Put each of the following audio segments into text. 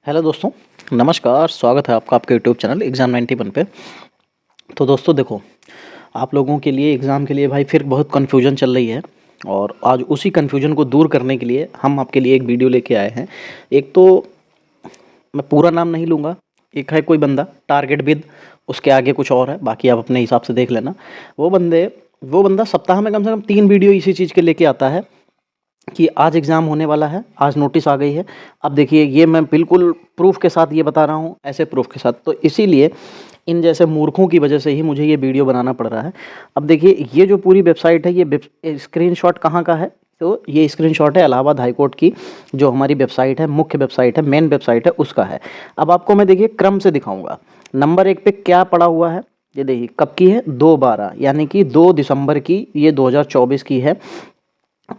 Hello दोस्तों, नमस्कार। स्वागत है आपका आपके यूट्यूब चैनल एग्ज़ाम 91 पे। तो दोस्तों देखो, आप लोगों के लिए एग्ज़ाम के लिए भाई फिर बहुत कन्फ्यूजन चल रही है और आज उसी कन्फ्यूजन को दूर करने के लिए हम आपके लिए एक वीडियो लेके आए हैं। एक तो मैं पूरा नाम नहीं लूँगा, एक है कोई बंदा टारगेट विद, उसके आगे कुछ और है, बाकी आप अपने हिसाब से देख लेना। वो बंदा सप्ताह में कम से कम 3 वीडियो इसी चीज़ के लेके आता है कि आज एग्ज़ाम होने वाला है, आज नोटिस आ गई है। अब देखिए, ये मैं बिल्कुल प्रूफ़ के साथ ये बता रहा हूँ, ऐसे प्रूफ़ के साथ। तो इसीलिए इन जैसे मूर्खों की वजह से ही मुझे ये वीडियो बनाना पड़ रहा है। अब देखिए, ये जो पूरी वेबसाइट है, ये स्क्रीनशॉट कहाँ का है? तो ये स्क्रीनशॉट है इलाहाबाद हाई कोर्ट की, जो हमारी वेबसाइट है, मुख्य वेबसाइट है, मेन वेबसाइट है, उसका है। अब आपको मैं देखिए क्रम से दिखाऊँगा। नंबर 1 पे क्या पड़ा हुआ है, ये देखिए कब की है? 2/12 यानी कि 2 दिसंबर की, ये 2024 की है।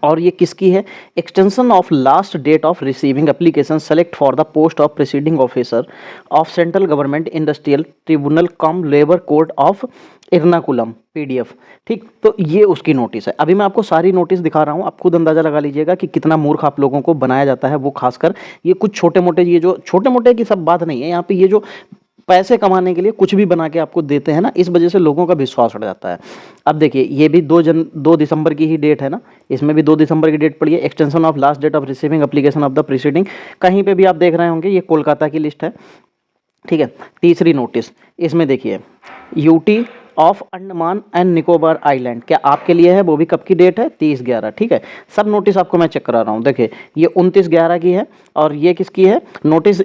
और ये किसकी है? Extension of last date of receiving application select for the post of presiding officer of central government industrial tribunal cum labour court of Ernakulam PDF. ठीक, तो ये उसकी नोटिस है। अभी मैं आपको सारी नोटिस दिखा रहा हूँ, आप खुद अंदाजा लगा लीजिएगा कि कितना मूर्ख आप लोगों को बनाया जाता है। वो खासकर ये कुछ छोटे मोटे, ये जो छोटे मोटे की सब बात नहीं है यहाँ पे, ये जो पैसे कमाने के लिए कुछ भी बना के आपको देते हैं ना, इस वजह से लोगों का विश्वास उठ जाता है। अब देखिए, ये भी 2 दिसंबर की ही डेट है ना, इसमें भी 2 दिसंबर की डेट पड़ी है। Extension of last date of receiving application of the presiding, कहीं पे भी आप देख रहे होंगे ये कोलकाता की लिस्ट है। ठीक है, तीसरी नोटिस इसमें देखिए, UT of Andaman and Nicobar island, क्या आपके लिए है? वो भी कब की डेट है? 30/11। ठीक है, सब नोटिस आपको मैं चेक करा रहा हूँ। देखिए, ये 29/11 की है और ये किसकी है? Notice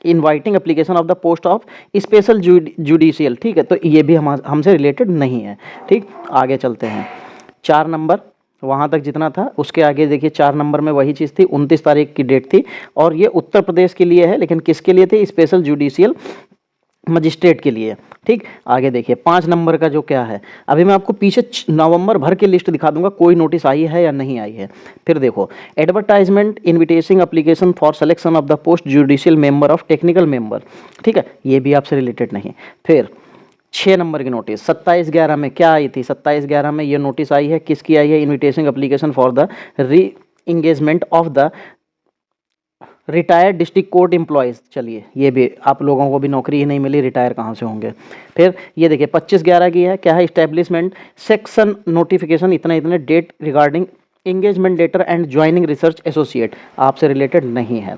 inviting application of the post of special judicial. ठीक है, तो ये भी हमसे रिलेटेड नहीं है। ठीक, आगे चलते हैं। 4 नंबर वहाँ तक जितना था, उसके आगे देखिए 4 नंबर में वही चीज़ थी, 29 तारीख की डेट थी और ये उत्तर प्रदेश के लिए है, लेकिन किसके लिए थी? स्पेशल जुडिशियल मजिस्ट्रेट के लिए। ठीक, आगे देखिए 5 नंबर का जो क्या है, अभी मैं आपको पीछे नवंबर भर की लिस्ट दिखा दूंगा, कोई नोटिस आई है या नहीं आई है। फिर देखो, advertisement invitation application for selection of the post judicial member of technical member. ठीक है, ये भी आपसे रिलेटेड नहीं। फिर 6 नंबर की नोटिस 27/11 में क्या आई थी? 27/11 में ये नोटिस आई है, किसकी आई है? इन्विटेशन एप्लीकेशन फॉर द री engagement of the retired district court employees. चलिए, ये भी आप लोगों को भी नौकरी ही नहीं मिली, रिटायर कहाँ से होंगे। फिर ये देखिए 25/11 की है, क्या है? इस्टेब्लिशमेंट सेक्शन नोटिफिकेशन इतने इतने date regarding engagement letter and joining research associate, आपसे रिलेटेड नहीं है।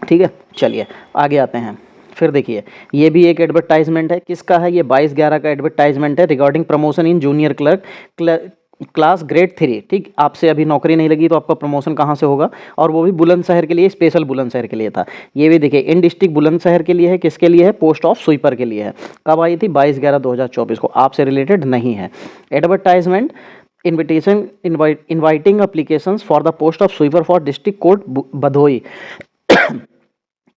ठीक है, चलिए आगे आते हैं। फिर देखिए, ये भी एक एडवर्टाइजमेंट है, किसका है? ये 22/11 का एडवर्टाइजमेंट है, regarding promotion in junior clerk class grade 3। ठीक, आपसे अभी नौकरी नहीं लगी तो आपका प्रमोशन कहाँ से होगा? और वो भी बुलंदशहर के लिए, स्पेशल बुलंदशहर के लिए था। ये भी देखिए, इन डिस्ट्रिक्ट बुलंदशहर के लिए है, किसके लिए है? पोस्ट ऑफ स्वीपर के लिए है। कब आई थी? 22/11/2024 को, आपसे रिलेटेड नहीं है। Advertisement invitation inviting applications for the post of sweeper for district court Bhadohi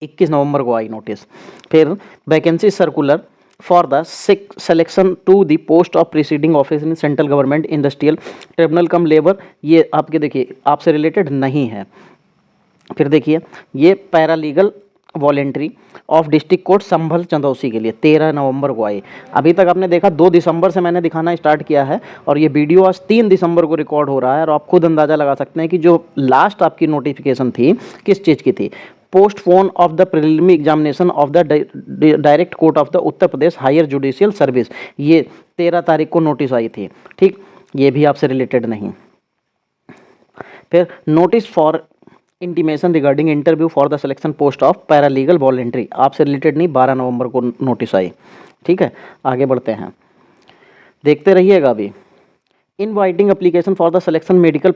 21 नवंबर को आई नोटिस। फिर vacancy circular for the selection to the post of presiding office in central government industrial tribunal cum labour, ये आपके देखिए आपसे related नहीं है। फिर देखिए, ये paralegal voluntary of district court Sambhal Chandausi के लिए 13 नवंबर को आई। अभी तक आपने देखा 2 दिसंबर से मैंने दिखाना स्टार्ट किया है और ये वीडियो आज 3 दिसंबर को रिकॉर्ड हो रहा है। और आप खुद अंदाज़ा लगा सकते हैं कि जो लास्ट आपकी नोटिफिकेशन थी किस चीज़ की थी? Postpone of the preliminary examination of the direct court of the Uttar Pradesh higher judicial service, ये 13 तारीख को नोटिस आई थी। ठीक, ये भी आपसे रिलेटेड नहीं। फिर notice for intimation regarding interview for the selection post of paralegal voluntary, आपसे रिलेटेड नहीं, 12 नवंबर को नोटिस आई। ठीक है, आगे बढ़ते हैं, देखते रहिएगा। अभी inviting application for the selection medical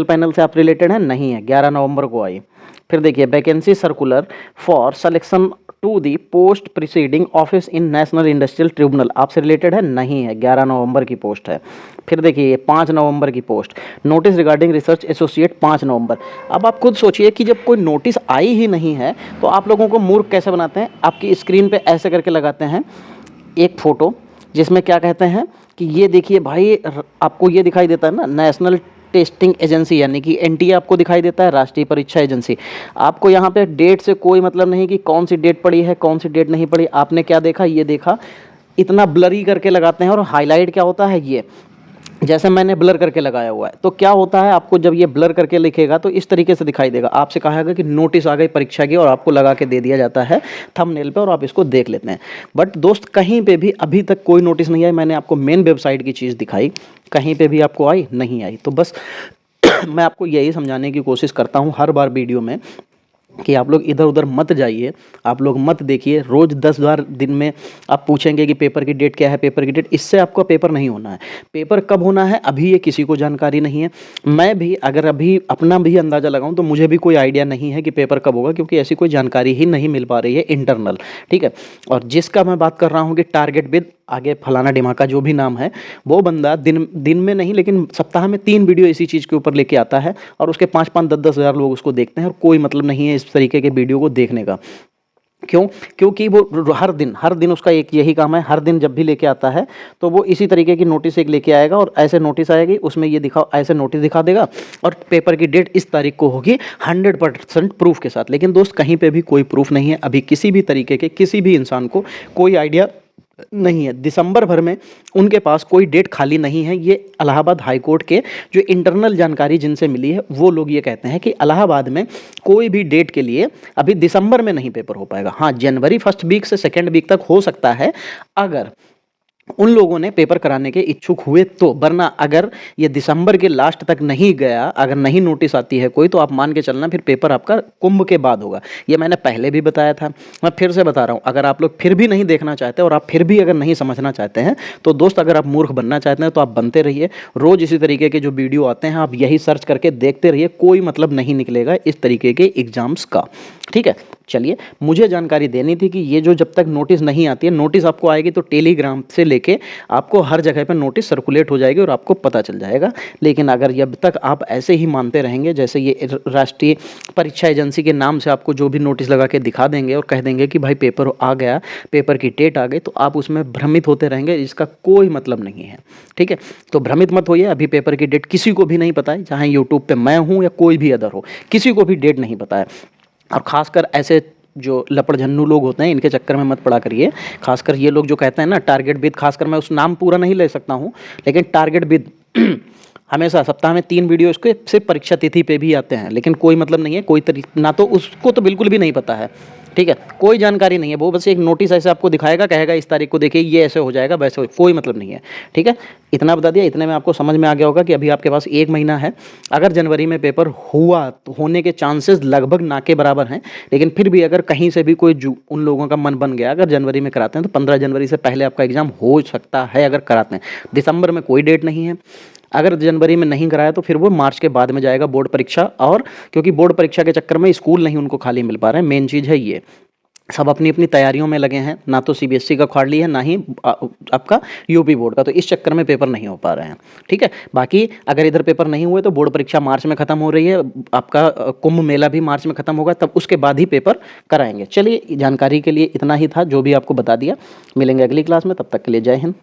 panel से आप रिलेटेड हैं? नहीं है, 11 नवंबर को आई। फिर देखिए, vacancy circular for selection to the post presiding office in national industrial tribunal, आपसे रिलेटेड है? नहीं है, 11 नवंबर की पोस्ट है। फिर देखिए 5 नवंबर की post, notice regarding research associate 5 नवंबर। अब आप खुद सोचिए कि जब कोई नोटिस आई ही नहीं है तो आप लोगों को मूर्ख कैसे बनाते हैं? आपकी स्क्रीन पे ऐसे करके लगाते हैं एक फ़ोटो, जिसमें क्या कहते हैं कि ये देखिए भाई, आपको ये दिखाई देता है ना, नेशनल टेस्टिंग एजेंसी यानी कि एनटीए आपको दिखाई देता है, राष्ट्रीय परीक्षा एजेंसी। आपको यहाँ पे डेट से कोई मतलब नहीं कि कौन सी डेट पड़ी है, कौन सी डेट नहीं पड़ी। आपने क्या देखा? ये देखा, इतना ब्लरी करके लगाते हैं और हाईलाइट क्या होता है, जैसे मैंने ब्लर करके लगाया हुआ है, तो क्या होता है आपको जब ये ब्लर करके लिखेगा तो इस तरीके से दिखाई देगा। आपसे कहा गया कि नोटिस आ गई परीक्षा की और आपको लगा के दे दिया जाता है थंबनेल पे और आप इसको देख लेते हैं। बट दोस्त कहीं पे भी अभी तक कोई नोटिस नहीं आई। मैंने आपको मेन वेबसाइट की चीज़ दिखाई, कहीं पे भी आपको आई नहीं आई। तो बस मैं आपको यही समझाने की कोशिश करता हूँ हर बार वीडियो में कि आप लोग इधर उधर मत जाइए, आप लोग मत देखिए। रोज़ 10 बार दिन में आप पूछेंगे कि पेपर की डेट क्या है, पेपर की डेट, इससे आपका पेपर नहीं होना है। पेपर कब होना है अभी ये किसी को जानकारी नहीं है। मैं भी अगर अभी अपना भी अंदाज़ा लगाऊं तो मुझे भी कोई आइडिया नहीं है कि पेपर कब होगा, क्योंकि ऐसी कोई जानकारी ही नहीं मिल पा रही है इंटरनल, ठीक है। और जिसका मैं बात कर रहा हूँ कि टारगेट विद आगे फलाना डिमाका जो भी नाम है, वो बंदा दिन में नहीं लेकिन सप्ताह में 3 वीडियो इसी चीज़ के ऊपर लेके आता है और उसके 5-5 10-10 हज़ार लोग उसको देखते हैं और कोई मतलब नहीं है इस तरीके के वीडियो को देखने का। क्यों? क्योंकि वो हर दिन उसका एक यही काम है। हर दिन जब भी लेके आता है तो वो इसी तरीके की नोटिस एक लेके आएगा और ऐसे नोटिस आएगी, उसमें ये दिखा, ऐसे नोटिस दिखा देगा और पेपर की डेट इस तारीख को होगी 100% प्रूफ के साथ। लेकिन दोस्त कहीं पे भी कोई प्रूफ नहीं है अभी, किसी भी तरीके के किसी भी इंसान को कोई आइडिया नहीं है। दिसंबर भर में उनके पास कोई डेट खाली नहीं है। ये इलाहाबाद हाई कोर्ट के जो इंटरनल जानकारी जिनसे मिली है वो लोग ये कहते हैं कि इलाहाबाद में कोई भी डेट के लिए अभी दिसंबर में नहीं पेपर हो पाएगा। हाँ, जनवरी फर्स्ट वीक से सेकेंड वीक तक हो सकता है अगर उन लोगों ने पेपर कराने के इच्छुक हुए तो, वरना अगर ये दिसंबर के लास्ट तक नहीं गया, अगर नहीं नोटिस आती है कोई, तो आप मान के चलना फिर पेपर आपका कुंभ के बाद होगा। ये मैंने पहले भी बताया था, मैं फिर से बता रहा हूँ। अगर आप लोग फिर भी नहीं देखना चाहते और आप फिर भी अगर नहीं समझना चाहते हैं तो दोस्त, अगर आप मूर्ख बनना चाहते हैं तो आप बनते रहिए। रोज़ इसी तरीके के जो वीडियो आते हैं आप यही सर्च करके देखते रहिए, कोई मतलब नहीं निकलेगा इस तरीके के एग्जाम्स का, ठीक है। चलिए, मुझे जानकारी देनी थी कि ये जो जब तक नोटिस नहीं आती है, नोटिस आपको आएगी तो टेलीग्राम से लेके आपको हर जगह पर नोटिस सर्कुलेट हो जाएगी और आपको पता चल जाएगा। लेकिन अगर जब तक आप ऐसे ही मानते रहेंगे, जैसे ये राष्ट्रीय परीक्षा एजेंसी के नाम से आपको जो भी नोटिस लगा के दिखा देंगे और कह देंगे कि भाई पेपर आ गया, पेपर की डेट आ गई, तो आप उसमें भ्रमित होते रहेंगे। इसका कोई मतलब नहीं है, ठीक है। तो भ्रमित मत होइए। अभी पेपर की डेट किसी को भी नहीं पता है, चाहे यूट्यूब पर मैं हूँ या कोई भी अदर हो, किसी को भी डेट नहीं पता है। और ख़ासकर ऐसे जो लपड़झन्नू लोग होते हैं इनके चक्कर में मत पड़ा करिए। खासकर ये लोग जो कहते हैं ना टारगेट विद, खासकर मैं उस नाम पूरा नहीं ले सकता हूँ, लेकिन टारगेट विद हमेशा सप्ताह में 3 वीडियो इसके सिर्फ परीक्षा तिथि पे भी आते हैं, लेकिन कोई मतलब नहीं है, कोई ना तो उसको तो बिल्कुल भी नहीं पता है, ठीक है। कोई जानकारी नहीं है, वो बस एक नोटिस ऐसे आपको दिखाएगा, कहेगा इस तारीख को देखिए ये ऐसे हो जाएगा वैसे हो, कोई मतलब नहीं है, ठीक है। इतना बता दिया, इतने में आपको समझ में आ गया होगा कि अभी आपके पास 1 महीना है। अगर जनवरी में पेपर हुआ तो होने के चांसेस लगभग ना के बराबर हैं, लेकिन फिर भी अगर कहीं से भी कोई उन लोगों का मन बन गया, अगर जनवरी में कराते हैं तो 15 जनवरी से पहले आपका एग्ज़ाम हो सकता है अगर कराते हैं। दिसंबर में कोई डेट नहीं है। अगर जनवरी में नहीं कराया तो फिर वो मार्च के बाद में जाएगा बोर्ड परीक्षा। और क्योंकि बोर्ड परीक्षा के चक्कर में स्कूल नहीं उनको खाली मिल पा रहे हैं, मेन चीज़ है ये। सब अपनी अपनी तैयारियों में लगे हैं, ना तो सीबीएसई का उखाड़ लिया है, ना ही आपका यूपी बोर्ड का, तो इस चक्कर में पेपर नहीं हो पा रहे हैं, ठीक है। बाकी अगर इधर पेपर नहीं हुए तो बोर्ड परीक्षा मार्च में ख़त्म हो रही है, आपका कुंभ मेला भी मार्च में ख़त्म होगा, तब उसके बाद ही पेपर कराएंगे। चलिए, जानकारी के लिए इतना ही था जो भी आपको बता दिया। मिलेंगे अगली क्लास में, तब तक के लिए जय हिंद।